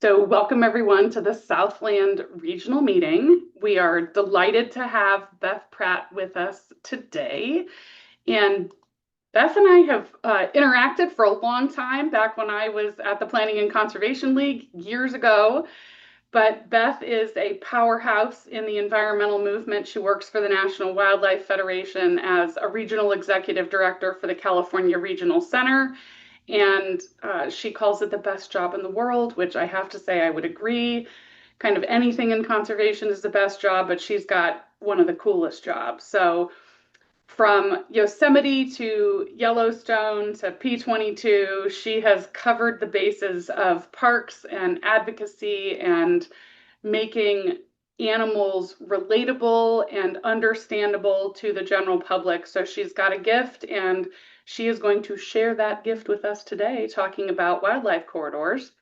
So welcome everyone to the Southland Regional Meeting. We are delighted to have Beth Pratt with us today. And Beth and I have interacted for a long time back when I was at the Planning and Conservation League years ago. But Beth is a powerhouse in the environmental movement. She works for the National Wildlife Federation as a regional executive director for the California Regional Center. And she calls it the best job in the world, which I have to say I would agree. Kind of anything in conservation is the best job, but she's got one of the coolest jobs. So from Yosemite to Yellowstone to P22, she has covered the bases of parks and advocacy and making animals relatable and understandable to the general public. So she's got a gift, and she is going to share that gift with us today, talking about wildlife corridors.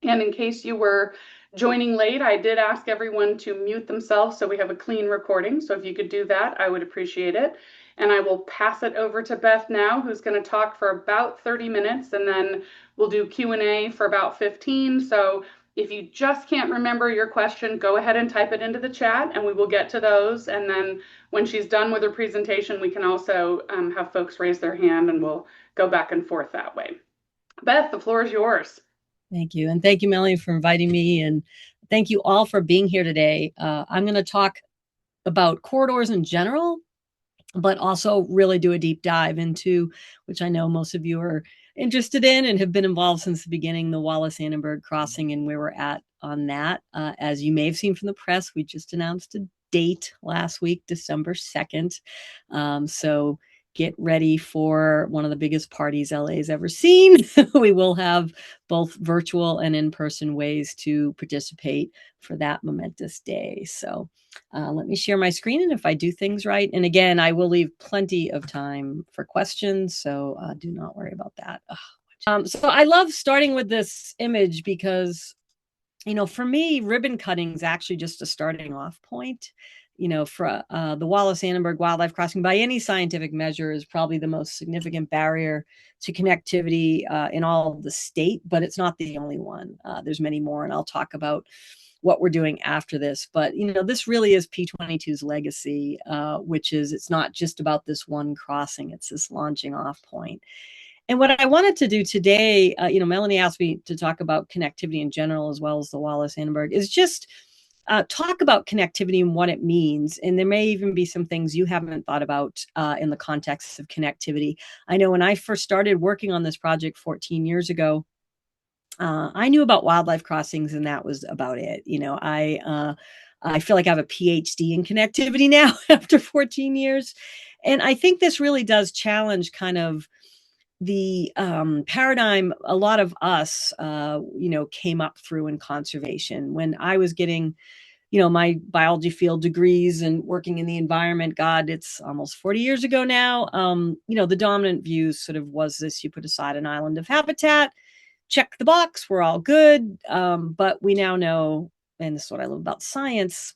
And in case you were joining late, I did ask everyone to mute themselves so we have a clean recording. So if you could do that, I would appreciate it. And I will pass it over to Beth now, who's going to talk for about 30 minutes, and then we'll do Q&A for about 15. So if you just can't remember your question, go ahead and type it into the chat and we will get to those. And then when she's done with her presentation, we can also have folks raise their hand and we'll go back and forth that way. Beth, the floor is yours. Thank you. And thank you, Melanie, for inviting me. And thank you all for being here today. I'm going to talk about corridors in general, but also really do a deep dive into, which I know most of you are interested in and have been involved since the beginning, the Wallis Annenberg Crossing and where we're at on that. As you may have seen from the press, we just announced a date last week, December 2nd. So get ready for one of the biggest parties LA's ever seen. We will have both virtual and in-person ways to participate for that momentous day. So let me share my screen, and if I do things right, and again, I will leave plenty of time for questions, so do not worry about that. So I love starting with this image because, for me, ribbon cutting is actually just a starting off point. For the Wallis Annenberg Wildlife Crossing, by any scientific measure, is probably the most significant barrier to connectivity in all of the state, but it's not the only one. There's many more, and I'll talk about what we're doing after this. But, this really is P22's legacy, which is it's not just about this one crossing, it's this launching off point. And what I wanted to do today, Melanie asked me to talk about connectivity in general, as well as the Wallis Annenberg, is just talk about connectivity and what it means. And there may even be some things you haven't thought about in the context of connectivity. I know when I first started working on this project 14 years ago, I knew about wildlife crossings, and that was about it. I feel like I have a PhD in connectivity now after 14 years. And I think this really does challenge kind of the paradigm a lot of us, came up through in conservation. When I was getting, my biology field degrees and working in the environment, God, it's almost 40 years ago now. The dominant view sort of was this: you put aside an island of habitat, check the box, we're all good. But we now know, and this is what I love about science,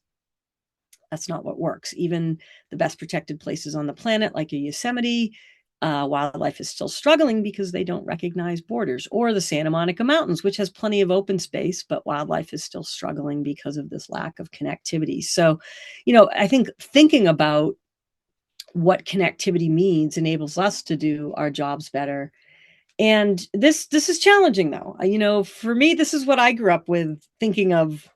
that's not what works. Even the best protected places on the planet, like a Yosemite, wildlife is still struggling because they don't recognize borders, or the Santa Monica Mountains, which has plenty of open space, but wildlife is still struggling because of this lack of connectivity. So, I think thinking about what connectivity means enables us to do our jobs better. And this is challenging, though. For me, this is what I grew up with, thinking of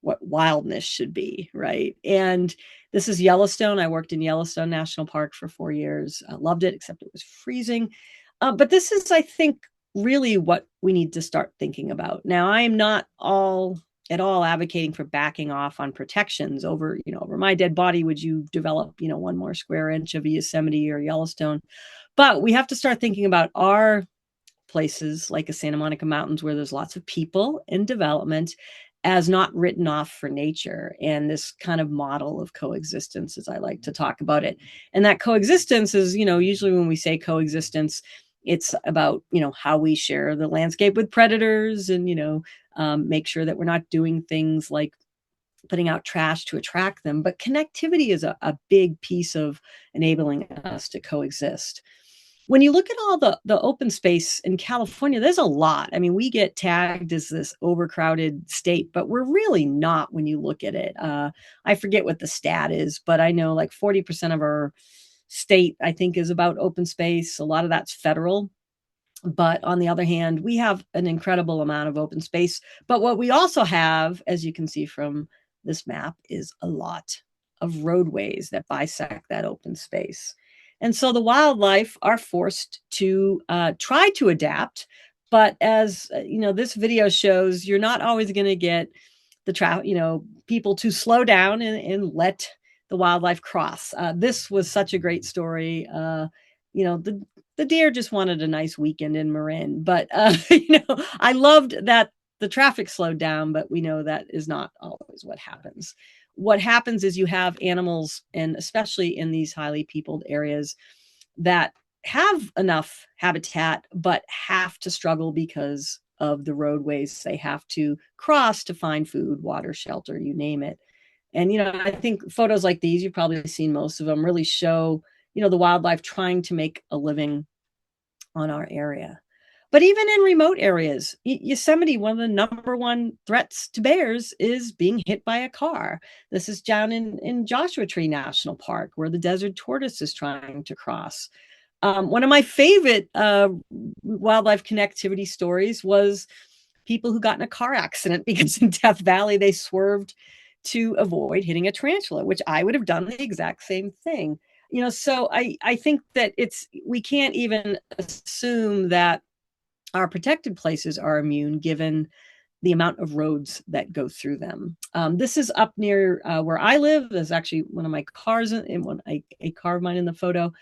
what wildness should be, right? And this is Yellowstone. I worked in Yellowstone National Park for 4 years. I loved it, except it was freezing. But this is, I think, really what we need to start thinking about. Now, I am not at all advocating for backing off on protections over my dead body. Would you develop, one more square inch of a Yosemite or Yellowstone? But we have to start thinking about our places like a Santa Monica Mountains, where there's lots of people and development, as not written off for nature, and this kind of model of coexistence, as I like to talk about it. And that coexistence is, usually when we say coexistence, it's about, how we share the landscape with predators and, make sure that we're not doing things like putting out trash to attract them. But connectivity is a big piece of enabling us to coexist. when you look at all the open space in California, there's a lot. I mean, we get tagged as this overcrowded state, but we're really not when you look at it. I forget what the stat is, but I know like 40% of our state, I think, is about open space. A lot of that's federal. But on the other hand, we have an incredible amount of open space. But what we also have, as you can see from this map, is a lot of roadways that bisect that open space. And so the wildlife are forced to try to adapt. But as this video shows, you're not always going to get people to slow down and let the wildlife cross. This was such a great story. The deer just wanted a nice weekend in Marin. But, I loved that the traffic slowed down, but we know that is not always what happens. What happens is you have animals, and especially in these highly peopled areas, that have enough habitat, but have to struggle because of the roadways they have to cross to find food, water, shelter, you name it. And, I think photos like these, you've probably seen most of them, really show, the wildlife trying to make a living on our area. But even in remote areas, Yosemite, one of the number one threats to bears is being hit by a car. This is down in Joshua Tree National Park, where the desert tortoise is trying to cross. One of my favorite wildlife connectivity stories was people who got in a car accident because in Death Valley, they swerved to avoid hitting a tarantula, which I would have done the exact same thing. So I think that we can't even assume that our protected places are immune given the amount of roads that go through them. This is up near where I live. There's actually one of my cars a car of mine in the photo.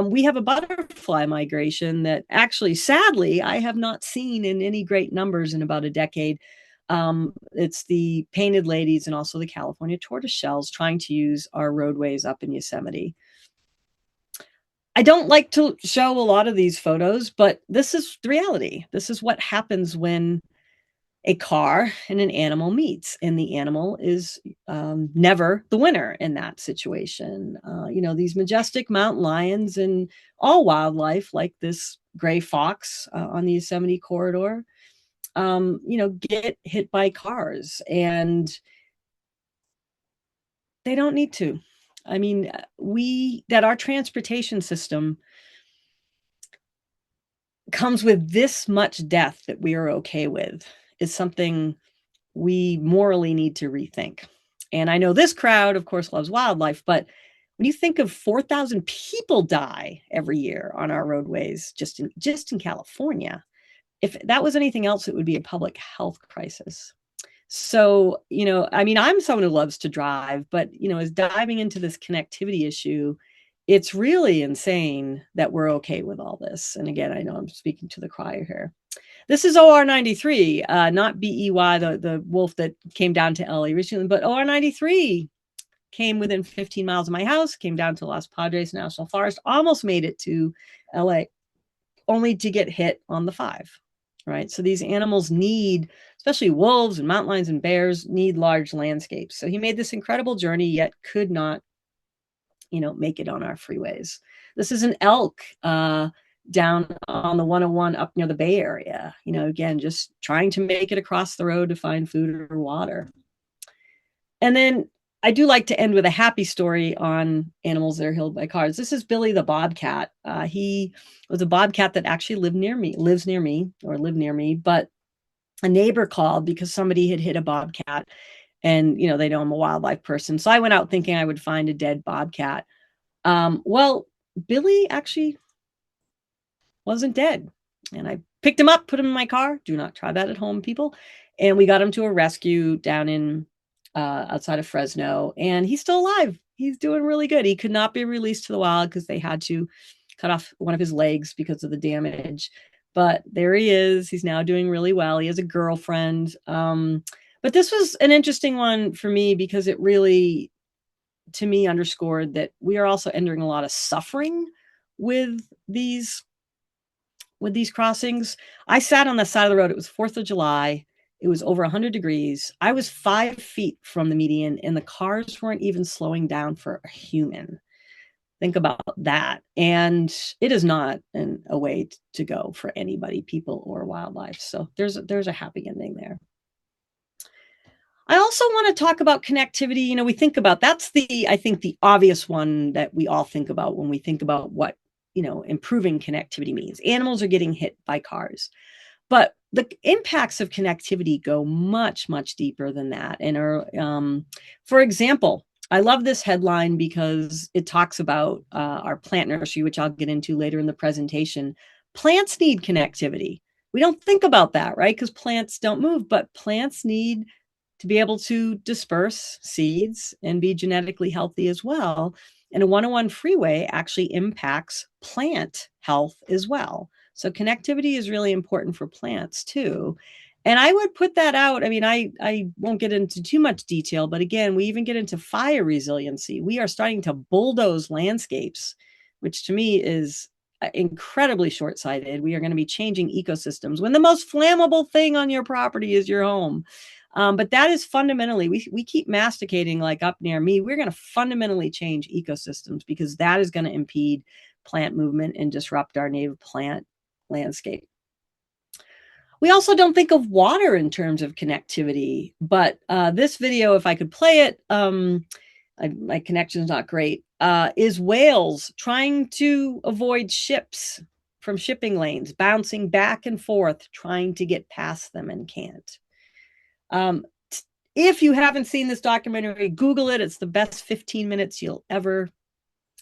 We have a butterfly migration that actually, sadly, I have not seen in any great numbers in about a decade. It's the painted ladies and also the California tortoiseshells trying to use our roadways up in Yosemite. I don't like to show a lot of these photos, but this is the reality. This is what happens when a car and an animal meets, and the animal is never the winner in that situation. These majestic mountain lions and all wildlife, like this gray fox on the Yosemite corridor, get hit by cars, and they don't need to. I mean, our transportation system comes with this much death that we are okay with is something we morally need to rethink. And I know this crowd, of course, loves wildlife, but when you think of 4,000 people die every year on our roadways, just in California, if that was anything else, it would be a public health crisis. So, I'm someone who loves to drive, but, as diving into this connectivity issue, it's really insane that we're okay with all this. And again, I know I'm speaking to the choir here. This is OR 93, not BEY, the wolf that came down to LA recently, but OR 93 came within 15 miles of my house, came down to Los Padres National Forest, almost made it to LA, only to get hit on the 5. Right. So these animals need, especially wolves and mountain lions and bears, need large landscapes. So he made this incredible journey, yet could not, make it on our freeways. This is an elk down on the 101 up near the Bay Area, again, just trying to make it across the road to find food or water. And then I do like to end with a happy story on animals that are killed by cars. This is Billy the bobcat. He was a bobcat that actually lived near me, but a neighbor called because somebody had hit a bobcat, and, they know I'm a wildlife person. So I went out thinking I would find a dead bobcat. Well, Billy actually wasn't dead. And I picked him up, put him in my car. Do not try that at home, people. And we got him to a rescue down in outside of Fresno, and he's still alive. He's doing really good. He could not be released to the wild because they had to cut off one of his legs because of the damage. But there he is. He's now doing really well. He has a girlfriend. But this was an interesting one for me because it really, to me, underscored that we are also entering a lot of suffering with these crossings. I sat on the side of the road. It was 4th of July. It was over 100 degrees. I was 5 feet from the median, and the cars weren't even slowing down for a human. think about that. And it is not a way to go for anybody, people or wildlife. So there's a happy ending there. I also want to talk about connectivity. We think about that's I think the obvious one that we all think about when we think about what, improving connectivity means. Animals are getting hit by cars. But the impacts of connectivity go much, much deeper than that. And for example, I love this headline because it talks about our plant nursery, which I'll get into later in the presentation. Plants need connectivity. We don't think about that, right? Because plants don't move, but plants need to be able to disperse seeds and be genetically healthy as well. And a one-on-one freeway actually impacts plant health as well. So connectivity is really important for plants too. And I would put that out. I mean, I won't get into too much detail, but again, we even get into fire resiliency. We are starting to bulldoze landscapes, which to me is incredibly short-sighted. We are going to be changing ecosystems when the most flammable thing on your property is your home. But that is fundamentally, we keep masticating like up near me. We're going to fundamentally change ecosystems because that is going to impede plant movement and disrupt our native plant landscape. We also don't think of water in terms of connectivity, but this video, if I could play it, my connection's not great, is whales trying to avoid ships from shipping lanes, bouncing back and forth, trying to get past them and can't. If you haven't seen this documentary, Google it. It's the best 15 minutes you'll ever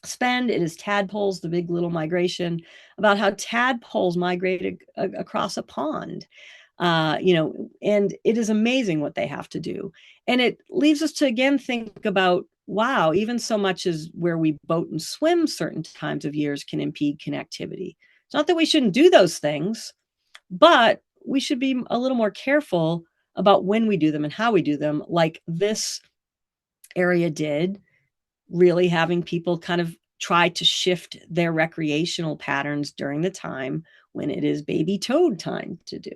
spend. It is Tadpoles, the Big Little Migration, about how tadpoles migrated across a pond. And it is amazing what they have to do. And it leaves us to again think about, wow, even so much as where we boat and swim certain times of years can impede connectivity. It's not that we shouldn't do those things, but we should be a little more careful about when we do them and how we do them, like this area did, really having people kind of try to shift their recreational patterns during the time when it is baby toad time to do.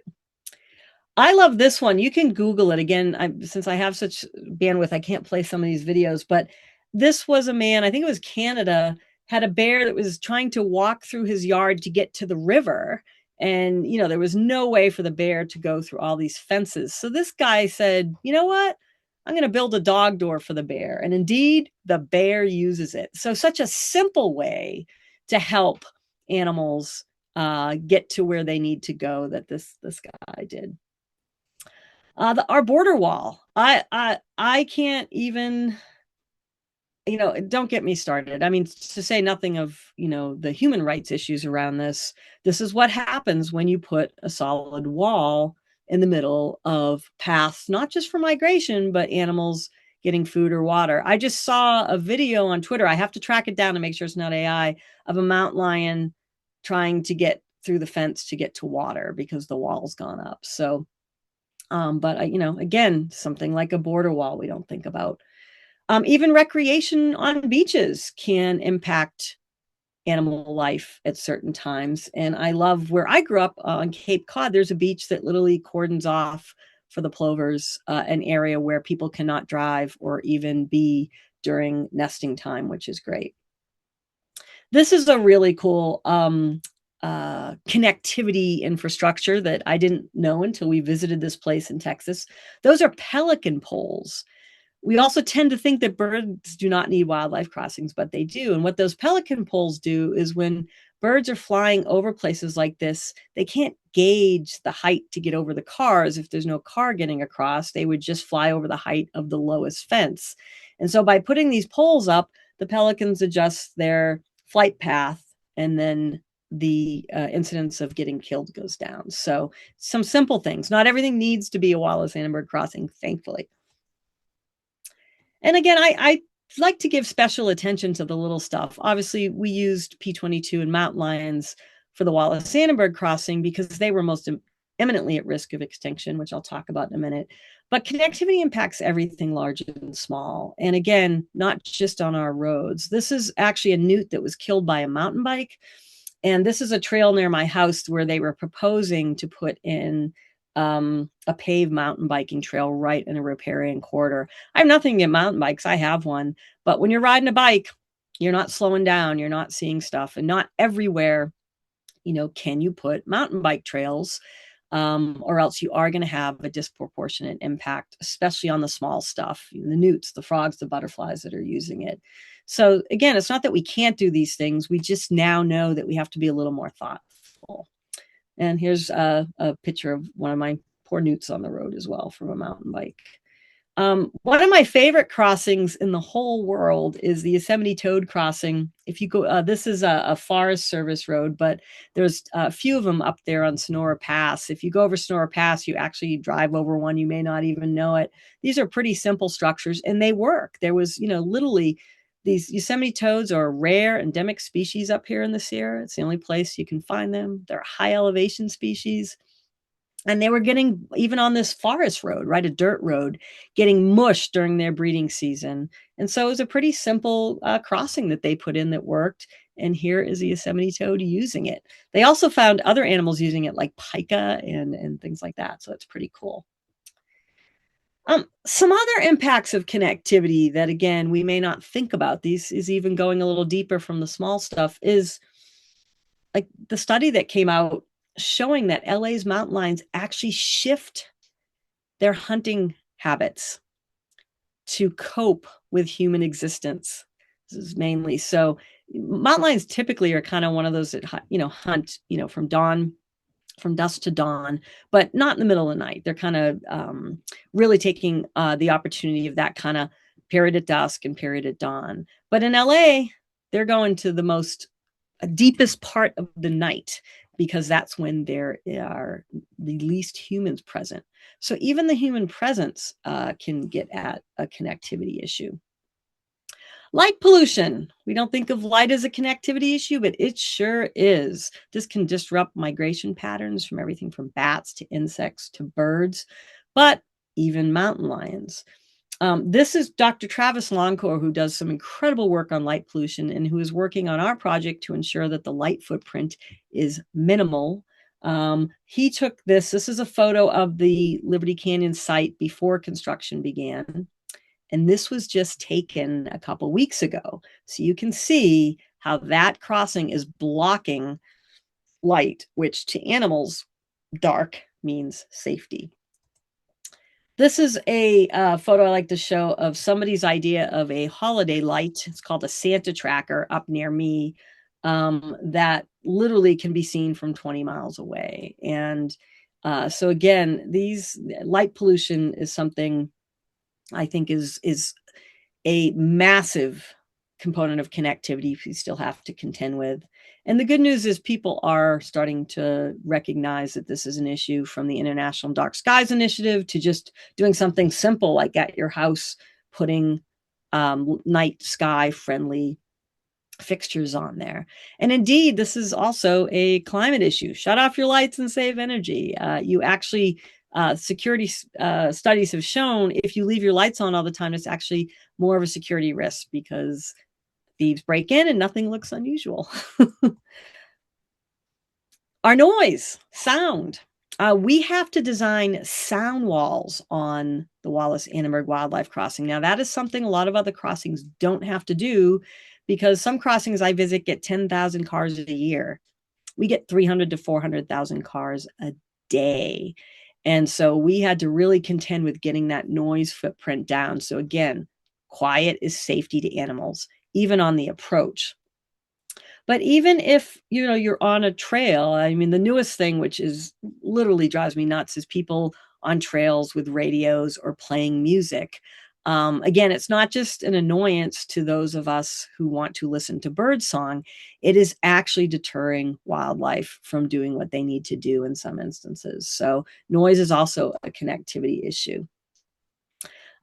I love this one. You can Google it again. Since I have such bandwidth, I can't play some of these videos, but this was a man, I think it was Canada, had a bear that was trying to walk through his yard to get to the river. And, there was no way for the bear to go through all these fences. So this guy said, you know what? I'm going to build a dog door for the bear. And indeed, the bear uses it. So such a simple way to help animals get to where they need to go that this guy did. Our border wall. I can't even, don't get me started. I mean, to say nothing of, the human rights issues around this. This is what happens when you put a solid wall in the middle of paths, not just for migration, but animals getting food or water. I just saw a video on Twitter. I have to track it down to make sure it's not AI, of a mountain lion trying to get through the fence to get to water because the wall's gone up. So, but again, something like a border wall we don't think about. Even recreation on beaches can impact animal life at certain times. And I love where I grew up on Cape Cod. There's a beach that literally cordons off for the plovers, an area where people cannot drive or even be during nesting time, which is great. This is a really cool connectivity infrastructure that I didn't know until we visited this place in Texas. Those are pelican poles. We also tend to think that birds do not need wildlife crossings, but they do. And what those pelican poles do is when birds are flying over places like this, they can't gauge the height to get over the cars. If there's no car getting across, they would just fly over the height of the lowest fence. And so by putting these poles up, the pelicans adjust their flight path, and then the incidence of getting killed goes down. So some simple things. Not everything needs to be a Wallis Annenberg crossing, thankfully. And again, I like to give special attention to the little stuff. Obviously, we used P22 and mountain lions for the Wallis Annenberg crossing because they were most eminently at risk of extinction, which I'll talk about in a minute. But connectivity impacts everything large and small. And again, not just on our roads. This is actually a newt that was killed by a mountain bike. And this is a trail near my house where they were proposing to put in a paved mountain biking trail right in a riparian corridor. I have nothing against mountain bikes. I have one. But when you're riding a bike, You're not slowing down, you're not seeing stuff, and not everywhere, can you put mountain bike trails, or else you are going to have a disproportionate impact, especially on the small stuff, the newts, the frogs, the butterflies that are using it. So again, it's not that we can't do these things. We just now know that we have to be a little more thoughtful. And here's a picture of one of my poor newts on the road as well from a mountain bike. One of my favorite crossings in the whole world is the Yosemite Toad Crossing. If you go, this is a Forest Service road, but there's a few of them up there on Sonora Pass. If you go over Sonora Pass, you actually drive over one. You may not even know it. These are pretty simple structures, and they work. There was, literally these Yosemite toads are a rare endemic species up here in the Sierra. It's the only place you can find them. They're a high elevation species. And they were getting, even on this forest road, right, a dirt road, getting mushed during their breeding season. And so it was a pretty simple crossing that they put in that worked. And here is a Yosemite toad using it. They also found other animals using it, like pika and things like that. So it's pretty cool. Some other impacts of connectivity that, again, we may not think about, these is even going a little deeper from the small stuff, is like the study that came out showing that LA's mountain lions actually shift their hunting habits to cope with human existence. This is mainly so. Mountain lions typically are kind of one of those that hunt from dusk to dawn, but not in the middle of the night. They're kind of really taking the opportunity of that kind of period at dusk and period at dawn. But in LA, they're going to the most deepest part of the night, because that's when there are the least humans present. So even the human presence can get at a connectivity issue. Light pollution. We don't think of light as a connectivity issue, but it sure is. This can disrupt migration patterns from everything from bats to insects to birds, but even mountain lions. This is Dr. Travis Longcore, who does some incredible work on light pollution and who is working on our project to ensure that the light footprint is minimal. He took this is a photo of the Liberty Canyon site before construction began. And this was just taken a couple weeks ago. So you can see how that crossing is blocking light, which to animals, dark means safety. This is a photo I like to show of somebody's idea of a holiday light. It's called a Santa tracker up near me, that literally can be seen from 20 miles away. And so again, these light pollution is something I think is a massive component of connectivity we still have to contend with. And the good news is people are starting to recognize that this is an issue, from the International Dark Skies Initiative to just doing something simple like at your house, putting night sky friendly fixtures on there. And indeed, this is also a climate issue. Shut off your lights and save energy. You actually, security studies have shown if you leave your lights on all the time, it's actually more of a security risk because thieves break in and nothing looks unusual. Our noise, sound. We have to design sound walls on the Wallis Annenberg Wildlife Crossing. Now, that is something a lot of other crossings don't have to do, because some crossings I visit get 10,000 cars a year. We get 300 to 400,000 cars a day. And so we had to really contend with getting that noise footprint down. So again, quiet is safety to animals, even on the approach. But even if you're on a trail, I mean, the newest thing, which is literally drives me nuts, is people on trails with radios or playing music. Again, it's not just an annoyance to those of us who want to listen to bird song. It is actually deterring wildlife from doing what they need to do in some instances. So noise is also a connectivity issue.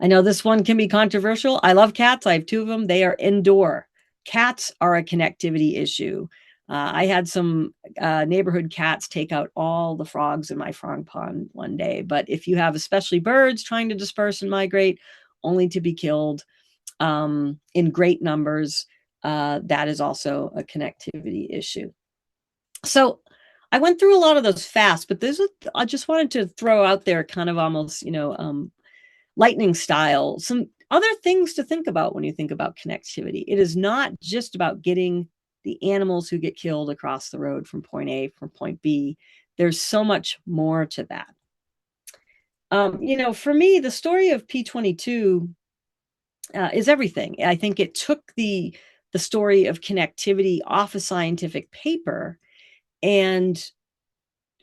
I know this one can be controversial. I love cats. I have two of them. They are indoor. Cats are a connectivity issue. I had some neighborhood cats take out all the frogs in my frog pond one day. But if you have especially birds trying to disperse and migrate, only to be killed in great numbers, that is also a connectivity issue. So I went through a lot of those fast, but I just wanted to throw out there kind of almost, lightning style, some other things to think about when you think about connectivity. It is not just about getting the animals who get killed across the road from point A from point B. There's so much more to that. For me, the story of P22 is everything. I think it took the story of connectivity off a scientific paper and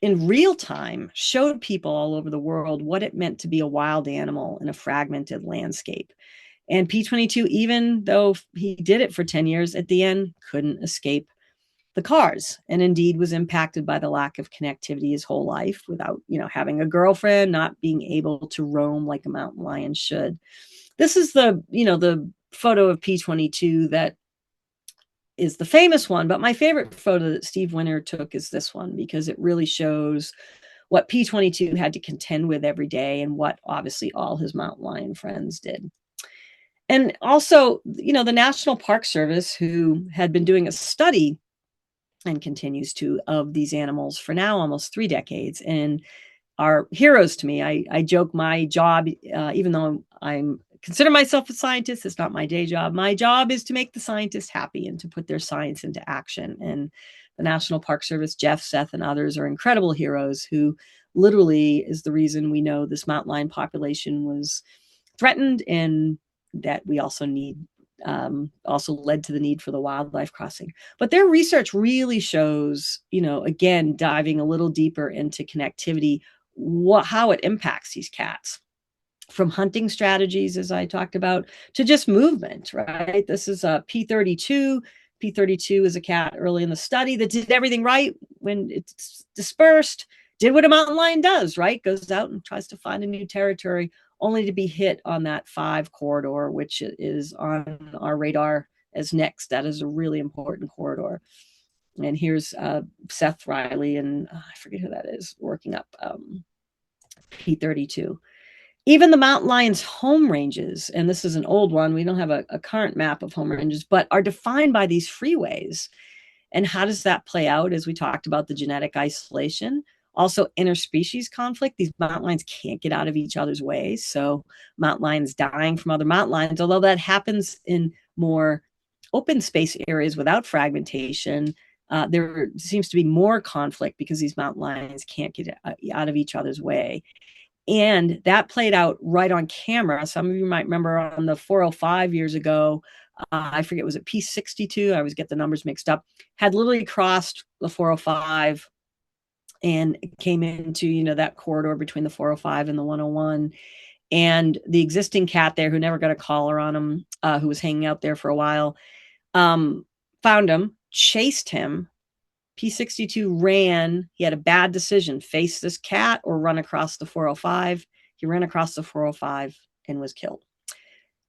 in real time showed people all over the world what it meant to be a wild animal in a fragmented landscape. And P22, even though he did it for 10 years, at the end couldn't escape the cars, and indeed was impacted by the lack of connectivity his whole life without, having a girlfriend, not being able to roam like a mountain lion should. This is the photo of P22 that is the famous one, but my favorite photo that Steve Winter took is this one because it really shows what P22 had to contend with every day and what obviously all his mountain lion friends did. And also, the National Park Service, who had been doing a study and continues to of these animals for now almost 3 decades and are heroes to me. I joke my job, even though I'm consider myself a scientist, it's not my day job. My job is to make the scientists happy and to put their science into action. And the National Park Service, Jeff, Seth, and others are incredible heroes who literally is the reason we know this mountain lion population was threatened and that we also also led to the need for the wildlife crossing. But their research really shows, again, diving a little deeper into connectivity, how it impacts these cats, from hunting strategies, as I talked about, to just movement, right? This is a P32. P32 is a cat early in the study that did everything right when it's dispersed, did what a mountain lion does, right? Goes out and tries to find a new territory, only to be hit on that 5 corridor, which is on our radar as next. That is a really important corridor. And here's Seth Riley, and I forget who that is, working up P32. Even the mountain lion's home ranges, and this is an old one, we don't have a current map of home ranges, but are defined by these freeways. And how does that play out as we talked about the genetic isolation? Also, interspecies conflict. These mountain lions can't get out of each other's way. So mountain lions dying from other mountain lions, although that happens in more open space areas without fragmentation, there seems to be more conflict because these mountain lions can't get out of each other's way. And that played out right on camera. Some of you might remember on the 405 years ago, I forget, was it P62? I always get the numbers mixed up, had literally crossed the 405 and came into, that corridor between the 405 and the 101. And the existing cat there, who never got a collar on him, who was hanging out there for a while, found him, chased him. P62 ran. He had a bad decision, face this cat or run across the 405. He ran across the 405 and was killed.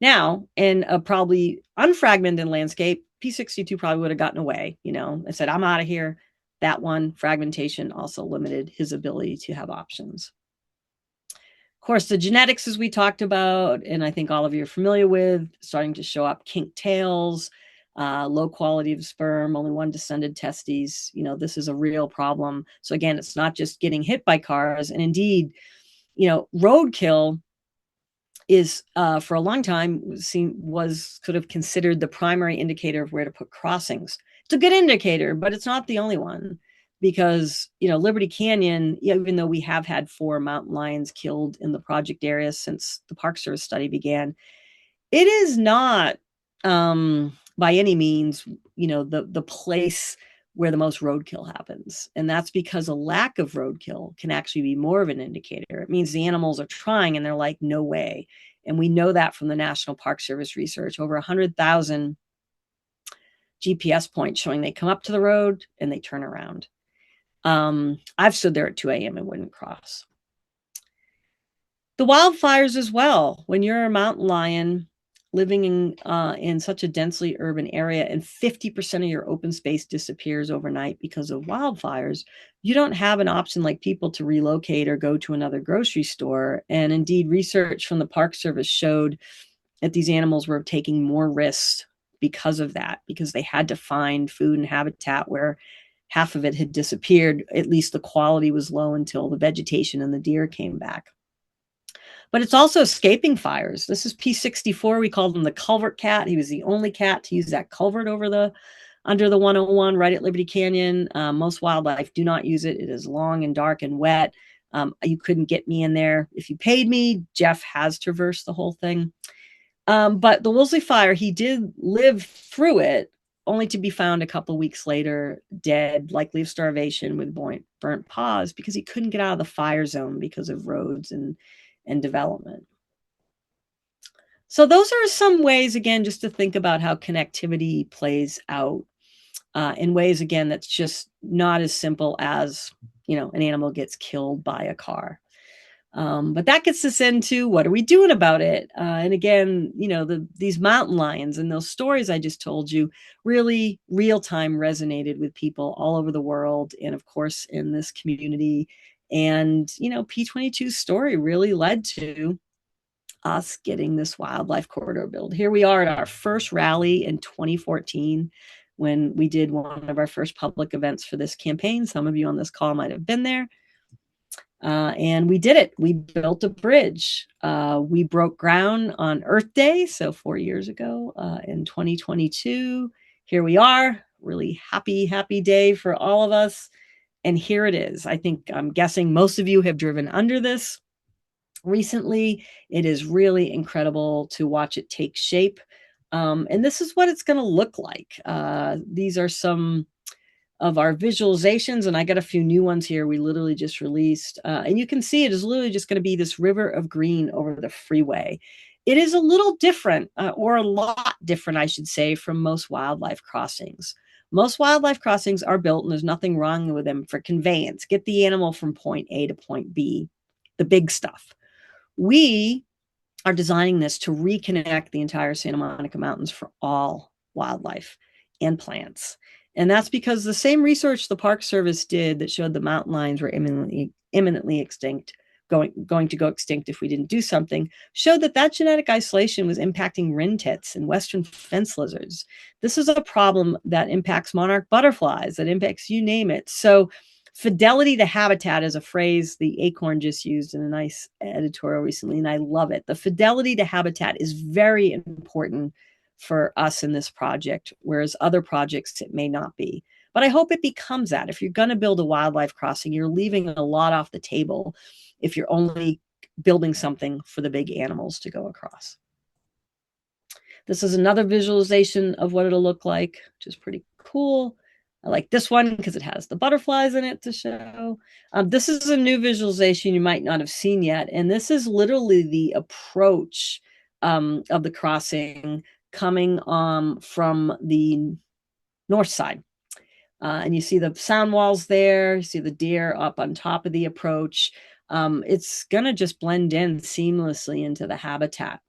Now, in a probably unfragmented landscape, P62 probably would have gotten away, and said, I'm out of here. That one, fragmentation, also limited his ability to have options. Of course, the genetics, as we talked about, and I think all of you are familiar with, starting to show up kinked tails, low quality of sperm, only one descended testes. This is a real problem. So again, it's not just getting hit by cars. And indeed, roadkill is for a long time was sort of considered the primary indicator of where to put crossings. It's a good indicator, but it's not the only one, because Liberty Canyon, even though we have had 4 mountain lions killed in the project area since the Park Service study began, it is not by any means the place where the most roadkill happens. And that's because a lack of roadkill can actually be more of an indicator. It means the animals are trying and they're like, no way. And we know that from the National Park Service research, over 100,000 GPS points showing they come up to the road and they turn around. I've stood there at 2 a.m. and wouldn't cross. The wildfires as well. When you're a mountain lion living in such a densely urban area and 50% of your open space disappears overnight because of wildfires, you don't have an option like people to relocate or go to another grocery store. And indeed, research from the Park Service showed that these animals were taking more risks because of that, because they had to find food and habitat where half of it had disappeared. At least the quality was low until the vegetation and the deer came back. But it's also escaping fires. This is P64. We called him the culvert cat. He was the only cat to use that culvert under the 101 right at Liberty Canyon. Most wildlife do not use it. It is long and dark and wet. You couldn't get me in there. If you paid me, Jeff has traversed the whole thing. But the Woolsey fire, he did live through it, only to be found a couple of weeks later, dead, likely of starvation with burnt paws, because he couldn't get out of the fire zone because of roads and development. So those are some ways, again, just to think about how connectivity plays out in ways, again, that's just not as simple as, an animal gets killed by a car. But that gets us into what are we doing about it? And again, these mountain lions and those stories I just told you really real time resonated with people all over the world. And of course, in this community. And, P22's story really led to us getting this wildlife corridor built. Here we are at our first rally in 2014 when we did one of our first public events for this campaign. Some of you on this call might have been there. And we did it. We built a bridge. We broke ground on Earth Day, so 4 years ago in 2022. Here we are. Really happy day for all of us. And here it is. I'm guessing most of you have driven under this recently. It is really incredible to watch it take shape. And this is what it's going to look like. These are some of our visualizations, and I got a few new ones here we literally just released. And you can see it is literally just going to be this river of green over the freeway. It is a little different, or a lot different, I should say, from most wildlife crossings. Most wildlife crossings are built, and there's nothing wrong with them, for conveyance. Get the animal from point A to point B, the big stuff. We are designing this to reconnect the entire Santa Monica Mountains for all wildlife and plants. And that's because the same research the Park Service did that showed the mountain lions were imminently extinct, going to go extinct if we didn't do something, showed that genetic isolation was impacting wren tits and western fence lizards. This is a problem that impacts monarch butterflies, that impacts you name it. So fidelity to habitat is a phrase the Acorn just used in a nice editorial recently, and I love it. The fidelity to habitat is very important for us in this project, whereas other projects it may not be. But I hope it becomes that. If you're going to build a wildlife crossing, you're leaving a lot off the table if you're only building something for the big animals to go across. This is another visualization of what it'll look like, which is pretty cool. I like this one because it has the butterflies in it to show. This is a new visualization you might not have seen yet. And this is literally the approach of the crossing coming from the north side. And you see the sound walls there. You see the deer up on top of the approach. It's going to just blend in seamlessly into the habitat.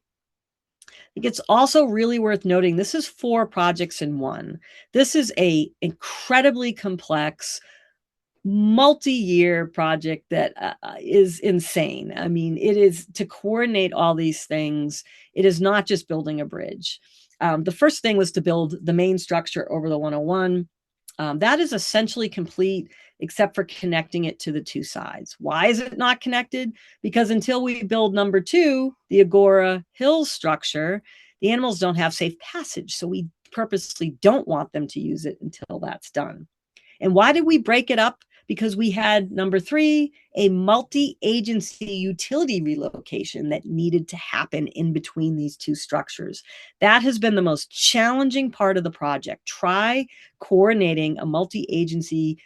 I think it's also really worth noting this is 4 projects in one. This is a incredibly complex, multi-year project that is insane. I mean, it is to coordinate all these things. It is not just building a bridge. The first thing was to build the main structure over the 101. That is essentially complete, except for connecting it to the 2 sides. Why is it not connected? Because until we build number 2, the Agora Hills structure, the animals don't have safe passage. So we purposely don't want them to use it until that's done. And why did we break it up? Because we had number 3, a multi-agency utility relocation that needed to happen in between these 2 structures. That has been the most challenging part of the project. Try coordinating a multi-agency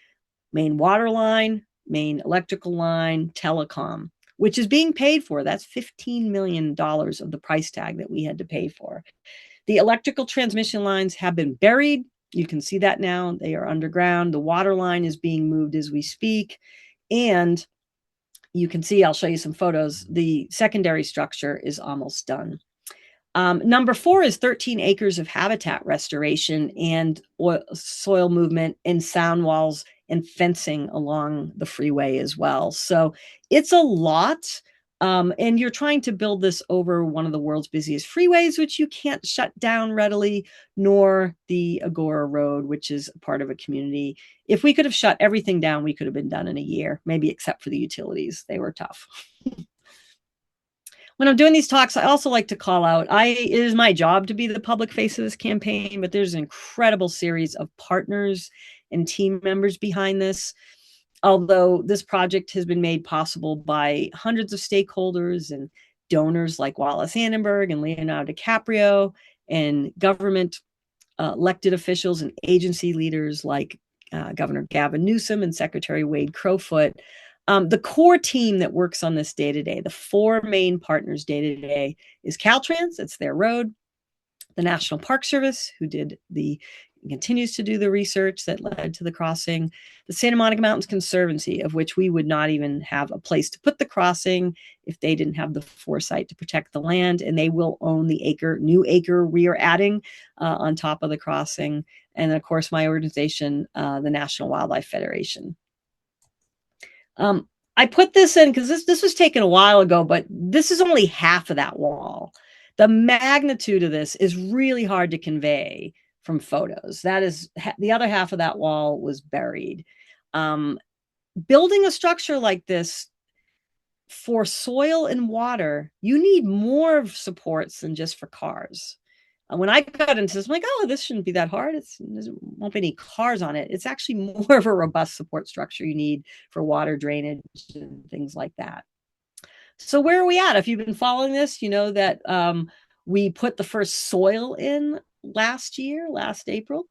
main water line, main electrical line, telecom, which is being paid for. That's $15 million of the price tag that we had to pay for. The electrical transmission lines have been buried. You can see that now. They are underground. The water line is being moved as we speak. And you can see, I'll show you some photos, the secondary structure is almost done. Number 4 is 13 acres of habitat restoration and soil movement and sound walls and fencing along the freeway as well. So it's a lot. And you're trying to build this over one of the world's busiest freeways, which you can't shut down readily, nor the Agora Road, which is part of a community. If we could have shut everything down, we could have been done in a year, maybe except for the utilities. They were tough. when I'm doing these talks, I also like to call out, it is my job to be the public face of this campaign, but there's an incredible series of partners and team members behind this. Although this project has been made possible by hundreds of stakeholders and donors like Wallis Annenberg and Leonardo DiCaprio, and government elected officials and agency leaders like Governor Gavin Newsom and Secretary Wade Crowfoot. The core team that works on this day to day, the four main partners day to day, is Caltrans, it's their road, the National Park Service, who continues to do the research that led to the crossing, the Santa Monica Mountains Conservancy, of which we would not even have a place to put the crossing if they didn't have the foresight to protect the land, and they will own the new acre we are adding on top of the crossing. And then, of course, my organization, the National Wildlife Federation. I put this in because this was taken a while ago, but this is only half of that wall. The magnitude of this is really hard to convey from photos. That is, the other half of that wall was buried. Building a structure like this for soil and water, you need more supports than just for cars. When I got into this, I'm like, oh, this shouldn't be that hard. There won't be any cars on it. It's actually more of a robust support structure you need for water drainage and things like that. So where are we at? If you've been following this, you know that we put the first soil in last April.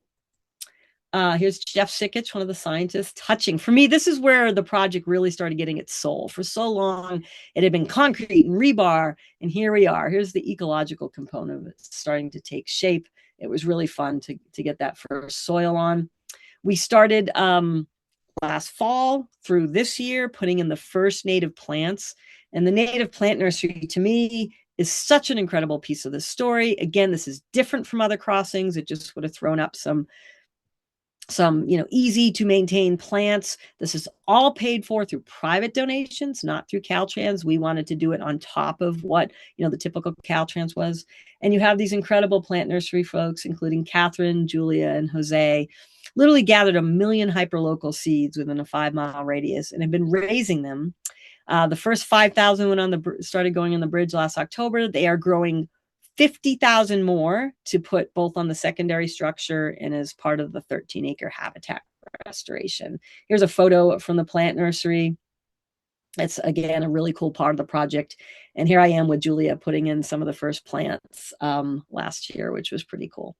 Here's Jeff Sikich, one of the scientists, touching. For me, this is where the project really started getting its soul. For so long, it had been concrete and rebar, and here we are. Here's the ecological component of it starting to take shape. It was really fun to get that first soil on. We started last fall through this year, putting in the first native plants. And the native plant nursery, to me, is such an incredible piece of the story. Again, this is different from other crossings. It just would have thrown up some easy to maintain plants. This is all paid for through private donations, not through Caltrans. We wanted to do it on top of what the typical Caltrans was. And you have these incredible plant nursery folks, including Catherine, Julia, and Jose, literally gathered 1 million hyperlocal seeds within a 5-mile radius and have been raising them. The first 5,000 started going on the bridge last October. They are growing 50,000 more to put both on the secondary structure and as part of the 13-acre habitat restoration. Here's a photo from the plant nursery. It's, again, a really cool part of the project. And here I am with Julia putting in some of the first plants last year, which was pretty cool.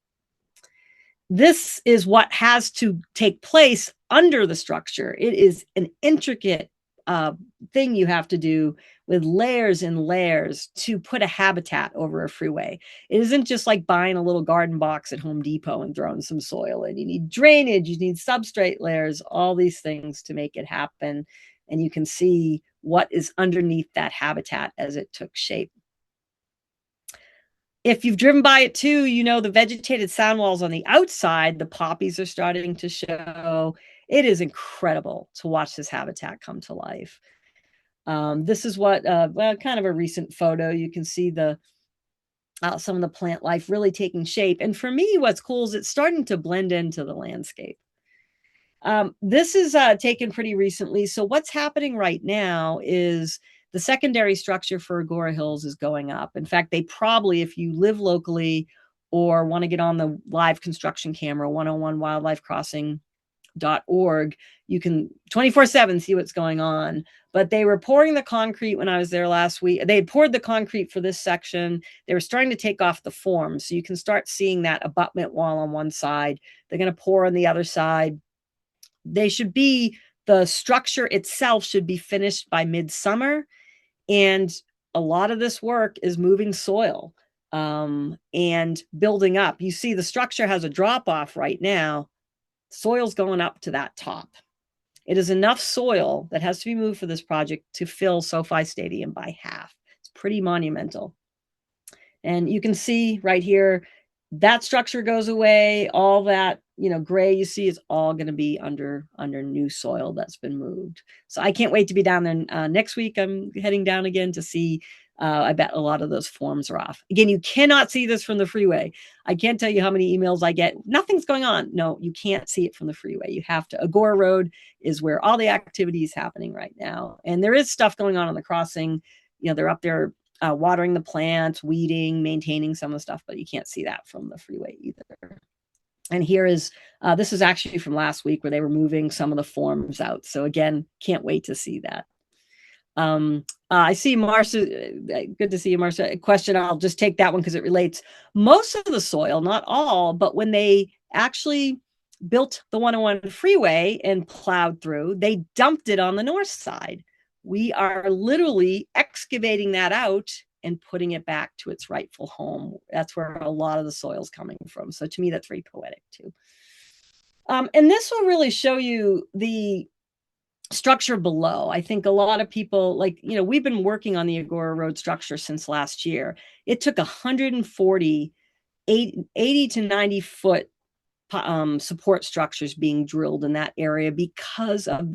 This is what has to take place under the structure. It is an intricate thing you have to do with layers and layers to put a habitat over a freeway. It isn't just like buying a little garden box at Home Depot and throwing some soil in. You need drainage, you need substrate layers, all these things to make it happen. And you can see what is underneath that habitat as it took shape. If you've driven by it too, the vegetated sound walls on the outside, the poppies are starting to show. It is incredible to watch this habitat come to life. This is what, kind of a recent photo. You can see some of the plant life really taking shape. And for me, what's cool is it's starting to blend into the landscape. This is taken pretty recently. So what's happening right now is the secondary structure for Agora Hills is going up. In fact, they probably, if you live locally or want to get on the live construction camera, 101wildlifecrossing.org, you can 24/7 see what's going on. But they were pouring the concrete when I was there last week. They had poured the concrete for this section. They were starting to take off the forms. So you can start seeing that abutment wall on one side. They're going to pour on the other side. The structure itself should be finished by midsummer. And a lot of this work is moving soil and building up. You see the structure has a drop off right now. Soil's going up to that top. It is enough soil that has to be moved for this project to fill SoFi Stadium by half. It's pretty monumental. And you can see right here, that structure goes away. All that, gray you see is all going to be under new soil that's been moved. So I can't wait to be down there next week. I'm heading down again to see. I bet a lot of those forms are off. Again, you cannot see this from the freeway. I can't tell you how many emails I get. Nothing's going on. No, you can't see it from the freeway. You have to. Agora Road is where all the activity is happening right now. And there is stuff going on the crossing. They're up there watering the plants, weeding, maintaining some of the stuff, but you can't see that from the freeway either. And here is, this is actually from last week where they were moving some of the forms out. So again, can't wait to see that. I see Marcia. Good to see you, Marcia. A question. I'll just take that one because it relates. Most of the soil, not all, but when they actually built the 101 freeway and plowed through, they dumped it on the north side. We are literally excavating that out and putting it back to its rightful home. That's where a lot of the soil is coming from. So to me, that's very poetic too. And this will really show you the structure below. I think a lot of people, like, we've been working on the Agora Road structure since last year. It took 140, 80 to 90 foot support structures being drilled in that area because of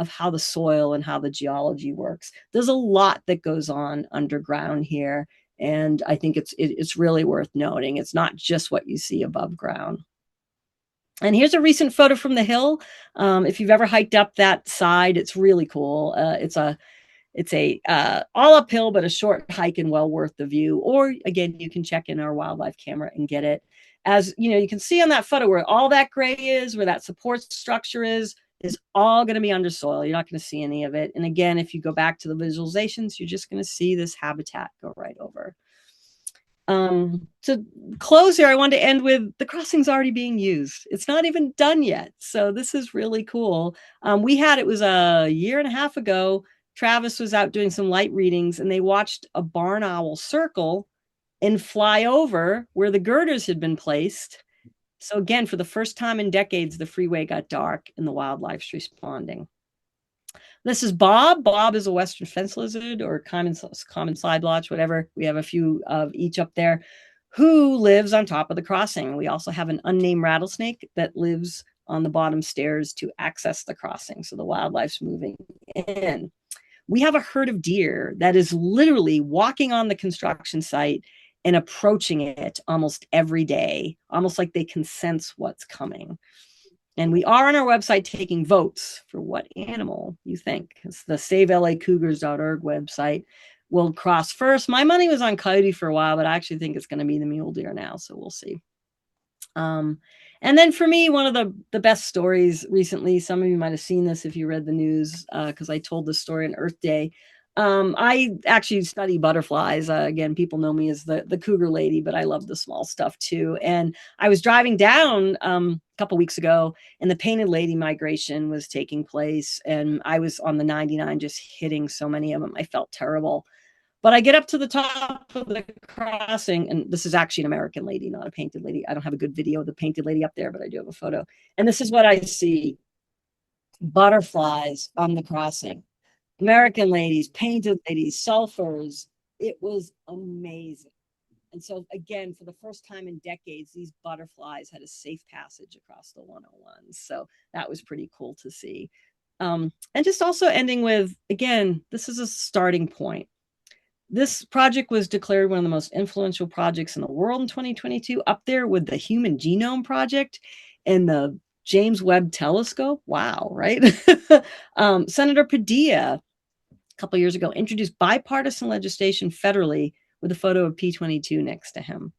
how the soil and how the geology works. There's a lot that goes on underground here, and I think it's really worth noting. It's not just what you see above ground. And here's a recent photo from the hill. If you've ever hiked up that side, it's really cool. It's a all uphill, but a short hike and well worth the view. Or again, you can check in our wildlife camera and get it. As you can see on that photo where all that gray is, where that support structure is all going to be under soil. You're not going to see any of it. And again, if you go back to the visualizations, you're just going to see this habitat go right over. To close here, I wanted to end with the crossing's already being used. It's not even done yet. So this is really cool. It was a year and a half ago. Travis was out doing some light readings and they watched a barn owl circle and fly over where the girders had been placed. So again, for the first time in decades, the freeway got dark and the wildlife's responding. This is Bob. Bob is a western fence lizard or common side blotch, whatever. We have a few of each up there, who lives on top of the crossing. We also have an unnamed rattlesnake that lives on the bottom stairs to access the crossing. So the wildlife's moving in. We have a herd of deer that is literally walking on the construction site and approaching it almost every day, almost like they can sense what's coming. And we are on our website taking votes for what animal you think. It's the SaveLACougars.org website. Will cross first. My money was on coyote for a while, but I actually think it's going to be the mule deer now, so we'll see. And then for me, one of the best stories recently, some of you might have seen this if you read the news, because I told this story on Earth Day. I actually study butterflies. Again, people know me as the cougar lady, but I love the small stuff too. And I was driving down a couple weeks ago, and the painted lady migration was taking place, and I was on the 99 just hitting so many of them. I felt terrible. But I get up to the top of the crossing, and this is actually an American lady, not a painted lady. I don't have a good video of the painted lady up there, but I do have a photo. And this is what I see: butterflies on the crossing. American ladies, painted ladies, sulfurs. It was amazing. And so again, for the first time in decades, these butterflies had a safe passage across the 101. So that was pretty cool to see. And just also ending with, again, this is a starting point. This project was declared one of the most influential projects in the world in 2022, up there with the Human Genome Project and the James Webb Telescope. Wow, right? Senator Padilla, a couple years ago, introduced bipartisan legislation federally with a photo of P-22 next to him.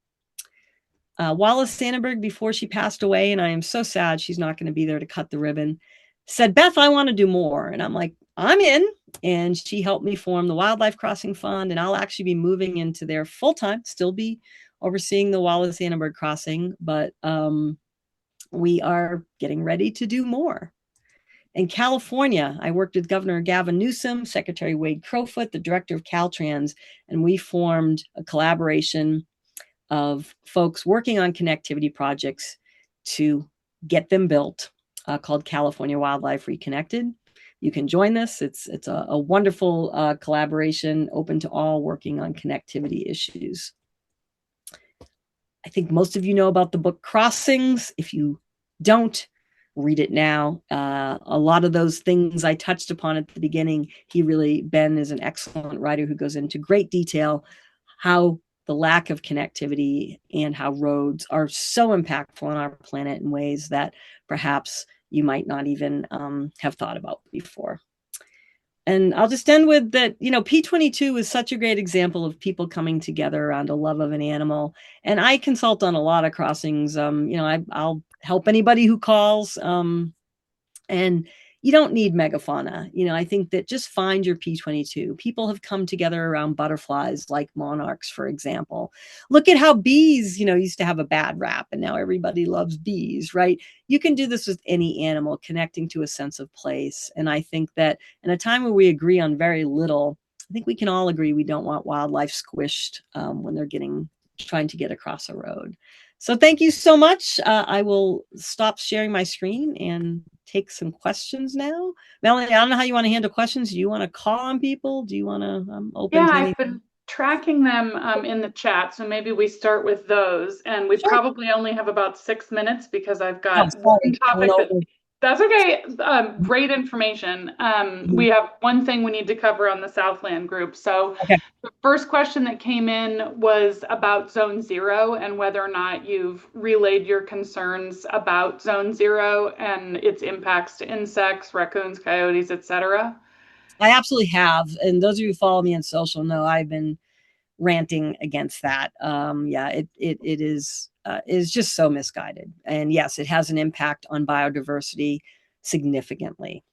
Wallis Annenberg, before she passed away, and I am so sad she's not going to be there to cut the ribbon, said, "Beth, I want to do more." And I'm like, I'm in. And she helped me form the Wildlife Crossing Fund, and I'll actually be moving into there full-time, still be overseeing the Wallis Annenberg Crossing, but we are getting ready to do more. In California, I worked with Governor Gavin Newsom, Secretary Wade Crowfoot, the director of Caltrans, and we formed a collaboration of folks working on connectivity projects to get them built, called California Wildlife Reconnected. You can join this. It's a wonderful collaboration open to all working on connectivity issues. I think most of you know about the book Crossings. If you don't, read it now. A lot of those things I touched upon at the beginning, Ben is an excellent writer who goes into great detail how the lack of connectivity and how roads are so impactful on our planet in ways that perhaps you might not even have thought about before. And I'll just end with that, P22 is such a great example of people coming together around a love of an animal. And I consult on a lot of crossings. I'll help anybody who calls. And you don't need megafauna. I think that just find your P22. People have come together around butterflies like monarchs, for example. Look at how bees, used to have a bad rap and now everybody loves bees, right? You can do this with any animal, connecting to a sense of place. And I think that in a time where we agree on very little, I think we can all agree we don't want wildlife squished when they're trying to get across a road. So thank you so much. I will stop sharing my screen and take some questions now. Melanie, I don't know how you want to handle questions. Do you want to call on people? Do you want to? I'm open Yeah, to I've anything. been tracking them in the chat, so maybe we start with those. And we Sure. probably only have about 6 minutes because I've Oh, got one sorry. I went topic that over. that's okay. Great information. Mhm. We have one thing we need to cover on the Southland group. So Okay. the first question that came in was about Zone Zero and whether or not you've relayed your concerns about Zone Zero and its impacts to insects, raccoons, coyotes, etc. I absolutely have. And those of you who follow me on social know I've been ranting against that. Yeah, it is just so misguided. And yes, it has an impact on biodiversity significantly.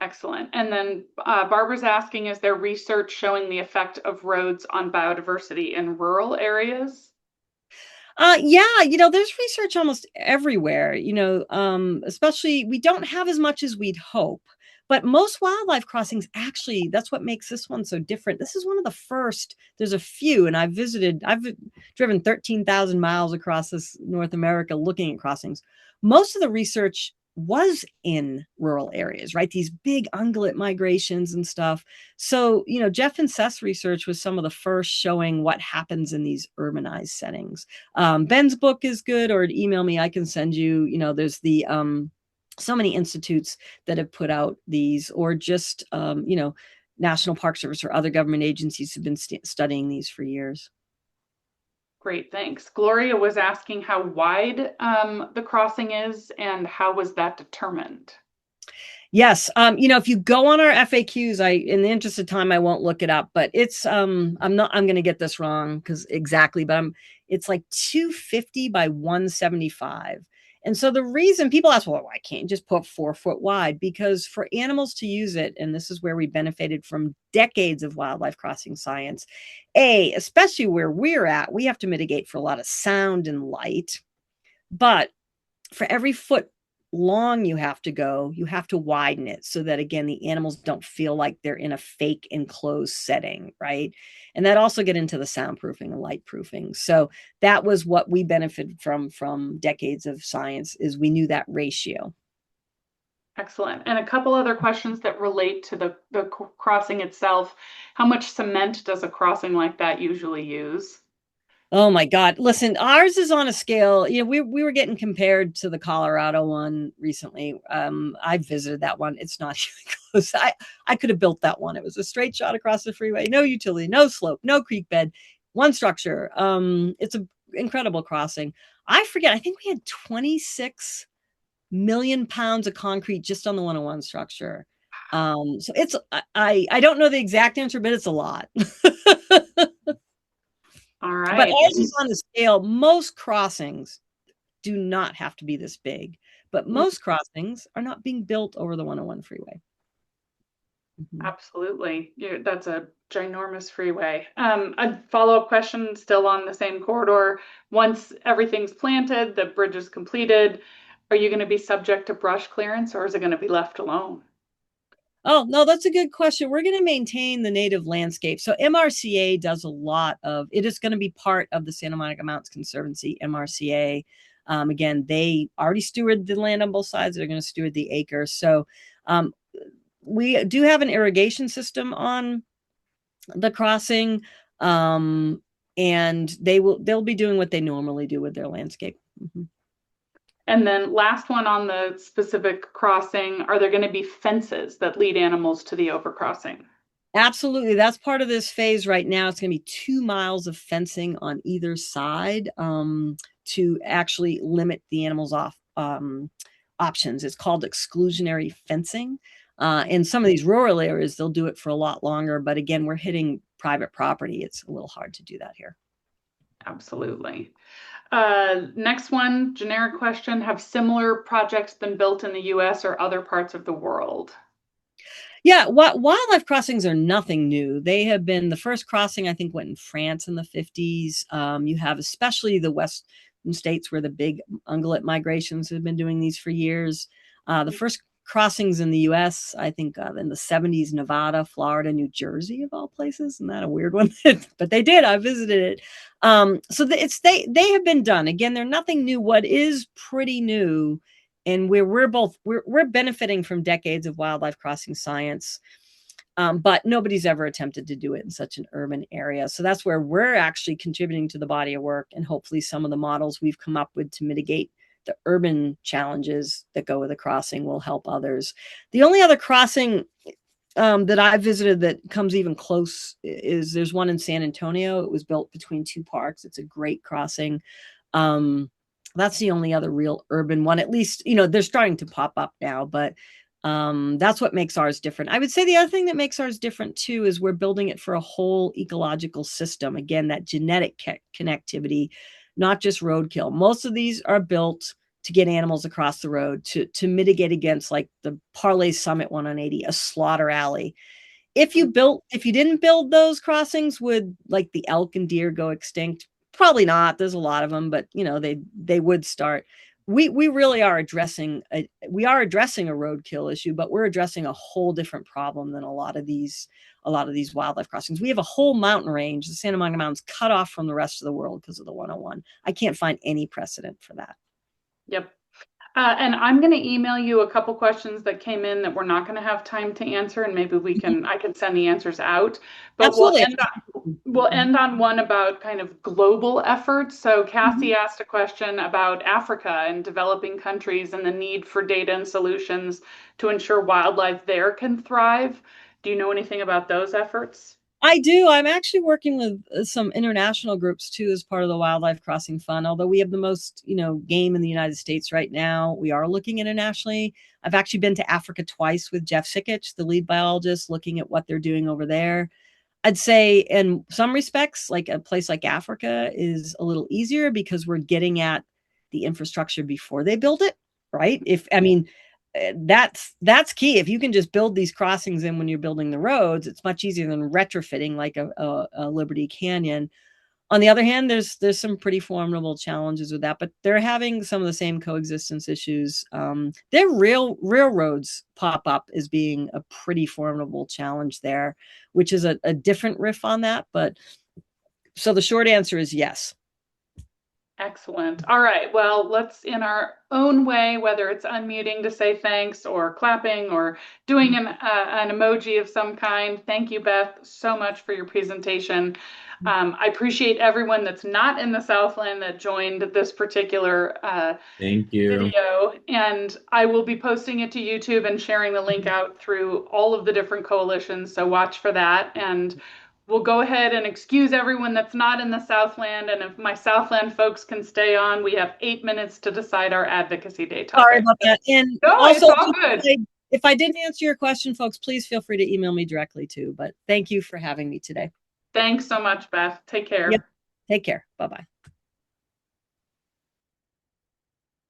Excellent. And then Barbara's asking, is there research showing the effect of roads on biodiversity in rural areas? Yeah, there's research almost everywhere, especially we don't have as much as we'd hope. But most wildlife crossings, actually, that's what makes this one so different. This is one of the first. There's a few, and I've driven 13,000 miles across this North America looking at crossings. Most of the research was in rural areas, right? These big ungulate migrations and stuff. So, Jeff and Seth's research was some of the first showing what happens in these urbanized settings. Ben's book is good, or email me. I can send you, there's the so many institutes that have put out these, or just, National Park Service or other government agencies have been studying these for years. Great, thanks. Gloria was asking how wide the crossing is and how was that determined? Yes. If you go on our FAQs, in the interest of time, I won't look it up, but I'm going to get this wrong because exactly, but it's like 250 by 175. And so the reason people ask, well, why can't you just put 4 foot wide? Because for animals to use it, and this is where we benefited from decades of wildlife crossing science, especially where we're at, we have to mitigate for a lot of sound and light. But for every foot long you have to go, you have to widen it so that, again, the animals don't feel like they're in a fake enclosed setting, right? And that also get into the soundproofing and light proofing. So that was what we benefited from decades of science, is we knew that ratio. Excellent. And a couple other questions that relate to the crossing itself. How much cement does a crossing like that usually use? Oh my God. Listen, ours is on a scale. We were getting compared to the Colorado one recently. I visited that one. It's not even close. I could have built that one. It was a straight shot across the freeway, no utility, no slope, no creek bed, one structure. It's an incredible crossing. I forget, I think we had 26 million pounds of concrete just on the 101 structure. So I don't know the exact answer, but it's a lot. All But right. ours is on the scale. Most crossings do not have to be this big, but most crossings are not being built over the 101 freeway. Mhm. Absolutely. That's a ginormous freeway. A follow-up question still on the same corridor. Once everything's planted, the bridge is completed, are you going to be subject to brush clearance or is it going to be left alone? Oh, no, that's a good question. We're going to maintain the native landscape. So MRCA does a lot of it. Is going to be part of the Santa Monica Mountains Conservancy, MRCA. Again, they already steward the land on both sides. They're going to steward the acres. So we do have an irrigation system on the crossing, and they'll be doing what they normally do with their landscape. Mm-hmm. And then last one on the specific crossing, are there going to be fences that lead animals to the overcrossing? Absolutely. That's part of this phase right now. It's going to be 2 miles of fencing on either side, to actually limit the animals off options. It's called exclusionary fencing. In some of these rural areas, they'll do it for a lot longer. But again, we're hitting private property. It's a little hard to do that here. Absolutely. Next one, generic question. Have similar projects been built in the US or other parts of the world? Yeah, wildlife crossings are nothing new. They have been the first crossing, I think, went in France in the 50s. You have especially the western states where the big ungulate migrations have been doing these for years. The first crossings in the US, I think, in the 70s, Nevada, Florida, New Jersey, of all places. Isn't that a weird one? But they did. I visited it. So they have been done. Again, they're nothing new. What is pretty new, and we're benefiting from decades of wildlife crossing science, but nobody's ever attempted to do it in such an urban area. So that's where we're actually contributing to the body of work, and hopefully some of the models we've come up with to mitigate the urban challenges that go with the crossing will help others. The only other crossing that I visited that comes even close is there's one in San Antonio. It was built between two parks. It's a great crossing. That's the only other real urban one. At least, they're starting to pop up now, but that's what makes ours different. I would say the other thing that makes ours different too is we're building it for a whole ecological system. Again, that genetic connectivity, not just roadkill. Most of these are built to get animals across the road to mitigate against, like the Parley Summit one on 80, a slaughter alley. If you didn't build those crossings, would like the elk and deer go extinct? Probably not. There's a lot of them, but they would start. We really are addressing a roadkill issue, but we're addressing a whole different problem than a lot of these wildlife crossings. We have a whole mountain range, the Santa Monica Mountains, cut off from the rest of the world because of the 101. I can't find any precedent for that. Yep. And I'm going to email you a couple questions that came in that we're not going to have time to answer, and maybe I can send the answers out. But Absolutely. we'll end on one about kind of global efforts. So Cassie asked a question about Africa and developing countries and the need for data and solutions to ensure wildlife there can thrive. Do you know anything about those efforts? I do. I'm actually working with some international groups too as part of the Wildlife Crossing Fund. Although we have the most, game in the United States right now, we are looking internationally. I've actually been to Africa twice with Jeff Sikich, the lead biologist, looking at what they're doing over there. I'd say in some respects, like a place like Africa is a little easier because we're getting at the infrastructure before they build it, right? That's key. If you can just build these crossings in when you're building the roads, it's much easier than retrofitting like a Liberty Canyon. On the other hand, there's some pretty formidable challenges with that, but they're having some of the same coexistence issues. Their railroads pop up as being a pretty formidable challenge there, which is a different riff on that. But so the short answer is yes. Excellent. All right. Well, let's, in our own way, whether it's unmuting to say thanks or clapping or doing an emoji of some kind. Thank you, Beth, so much for your presentation. I appreciate everyone that's not in the Southland that joined this particular Thank you. video. And I will be posting it to YouTube and sharing the link out through all of the different coalitions. So watch for that. And we'll go ahead and excuse everyone that's not in the Southland. And if my Southland folks can stay on, we have 8 minutes to decide our Advocacy Day topic. Sorry about that. And no, also, it's all good. If I didn't answer your question, folks, please feel free to email me directly too. But thank you for having me today. Thanks so much, Beth. Take care. Yep. Take care. Bye-bye.